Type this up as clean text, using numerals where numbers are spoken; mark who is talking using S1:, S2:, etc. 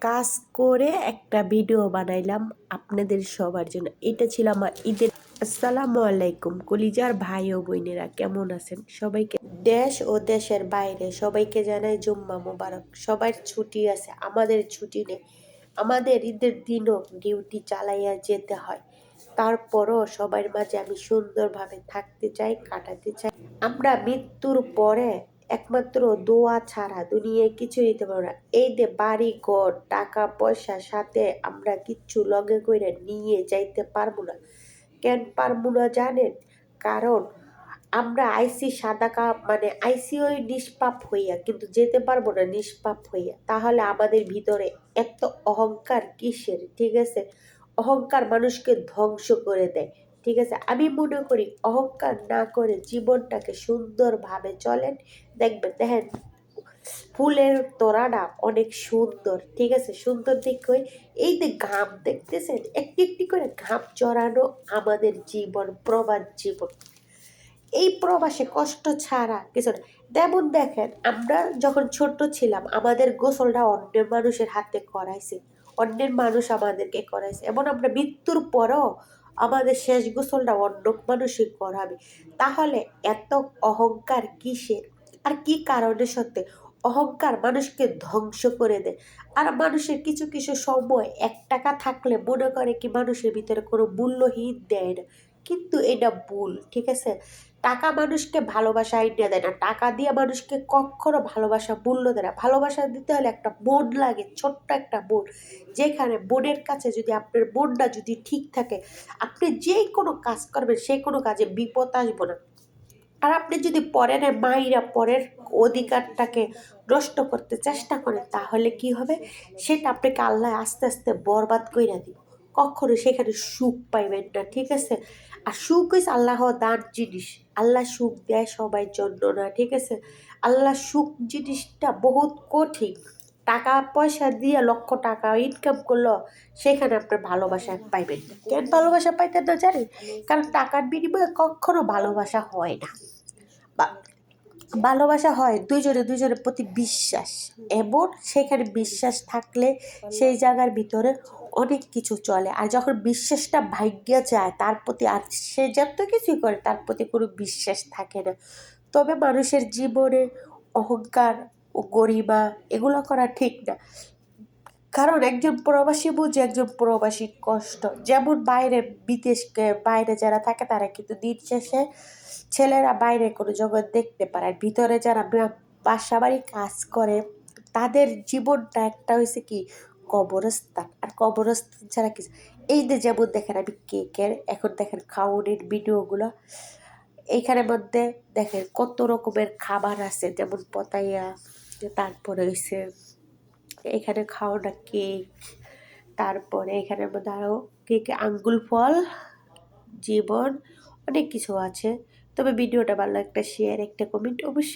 S1: কাজ করে একটা ভিডিও বানাইলাম আপনাদের সবার জন্য। এটা ছিল আমার ঈদের। আসসালামু আলাইকুম কলিজার ভাই ও বোনেরা, কেমন আছেন? সবাইকে দেশ ও দেশের বাইরে সবাইকে জানাই জুম্মা মোবারক। সবার ছুটি আছে, আমাদের ছুটি নেই। আমাদের ঈদের দিনও ডিউটি চালাইয়া যেতে হয়। তারপরও সবার মাঝে আমি সুন্দরভাবে থাকতে চাই, কাটাতে চাই। আমরা মৃত্যুর পরে একমাত্র দোয়া ছাড়া দুনিয়ায় কিছু নিতে পারবো না। এই যে বাড়ি ঘর টাকা পয়সা সাথে আমরা কিচ্ছু লগে করে নিয়ে যাইতে পারবো না। কেন পারবো না জানেন? কারণ আমরা আইসি সাদা কাপ মানে আইসি ওই নিষ্পাপ হইয়া, কিন্তু যেতে পারবো না নিষ্পাপ হইয়া। তাহলে আমাদের ভিতরে এত অহংকার কিসের? ঠিক আছে, অহংকার মানুষকে ধ্বংস করে দেয়। ঠিক আছে, আমি মনে করি অহংকার না করে জীবনটাকে সুন্দরভাবে চলেন, দেখেন ফুলের তোড়াটা অনেক সুন্দর। ঠিক আছে, সুন্দর দেখে এই যে ঘাম দেখতেছেন, একটি একটি করে ঘাম চড়ানো আমাদের জীবন, প্রবাস জীবন। এই প্রবাসে কষ্ট ছাড়া কিছু না। যেমন দেখেন, আমরা যখন ছোট ছিলাম আমাদের গোসলটা অন্যের মানুষের হাতে করাইছে, অন্যের মানুষ আমাদেরকে করাইছে, এবং আমরা মৃত্যুর পরেও আমাদের শেষ গোসলটা অন্য মানুষই করাবে। তাহলে এত অহংকার কিসের? আর কি কারণে? সত্যি অহংকার মানুষকে ধ্বংস করে দেয়। আর মানুষের কিছু কিছু সময় 1 টাকা থাকলে মনে করে কি মানুষের ভিতরে কোনো মূল্যহীন দেয় না, কিন্তু এটা ভুল। ঠিক আছে, টাকা মানুষকে ভালোবাসা আইডিয়া দেয় না। টাকা দিয়ে মানুষকে কখনো ভালোবাসা মূল্য দেয় না। ভালোবাসা দিতে হলে একটা মন লাগে, ছোট্ট একটা মন। যেখানে মনের কাছে যদি আপনার মনটা যদি ঠিক থাকে, আপনি যে কোনো কাজ করবেন সেই কোনো কাজে বিপদ আসবে না। আর আপনি যদি পরের মাইরা পরের অধিকারটাকে নষ্ট করতে চেষ্টা করেন, তাহলে কি হবে? সেটা আপনাকে আল্লাহ আস্তে আস্তে বরবাদ কইরা দিব। কখনো সেখানে সুখ পাইবেন না। ঠিক আছে, আর সুখ হইছে আল্লাহ দান জিনিস। আল্লাহ সুখ দেয় সবাই জন্য না। ঠিক আছে, আল্লাহ সুখ জিনিসটা বহুত কঠিন। টাকা পয়সা দিয়ে লক্ষ টাকা ইনকাম করলো, সেখানে আপনার ভালোবাসা পাইবেন না। কেন ভালোবাসা পাইতেন না জানেন? কারণ টাকার বিনিময়ে কখনো ভালোবাসা হয় না। ভালোবাসা হয় দুইজনের প্রতি বিশ্বাস, এবং সেখানে বিশ্বাস থাকলে সেই জায়গার ভিতরে অনেক কিছু চলে। আর যখন বিশ্বাসটা ভাগ্যে যায় তার প্রতি, আর সে যত কিছুই করে তার প্রতি কোনো বিশ্বাস থাকে না। তবে মানুষের জীবনে অহংকার ও গরিমা এগুলো করা ঠিক না। কারণ একজন প্রবাসী বুঝে একজন প্রবাসীর কষ্ট। যেমন বাইরে বিদেশকে বাইরে যারা থাকে তারা কিন্তু দিন শেষে ছেলেরা বাইরে কোনো জগৎ দেখতে পারে, আর ভিতরে যারা বাসা বাড়ি কাজ করে তাদের জীবনটা একটা হয়েছে কি কবরস্থান। আর কবরস্থান ছাড়া কিছু। এই যে যেমন দেখেন আমি কেকের এখন দেখেন খাওয়ানোর ভিডিওগুলো, এইখানের মধ্যে দেখেন কত রকমের খাবার আছে, যেমন পতাইয়া, তারপরে হয়েছে এখানে খাওয়াটা কেক, তারপরে এখানের মধ্যে আরও কেক, আঙ্গুল ফল, জীবন, অনেক কিছু আছে। তবে ভিডিওটা ভালো, একটা শেয়ার, একটা কমেন্ট অবশ্যই।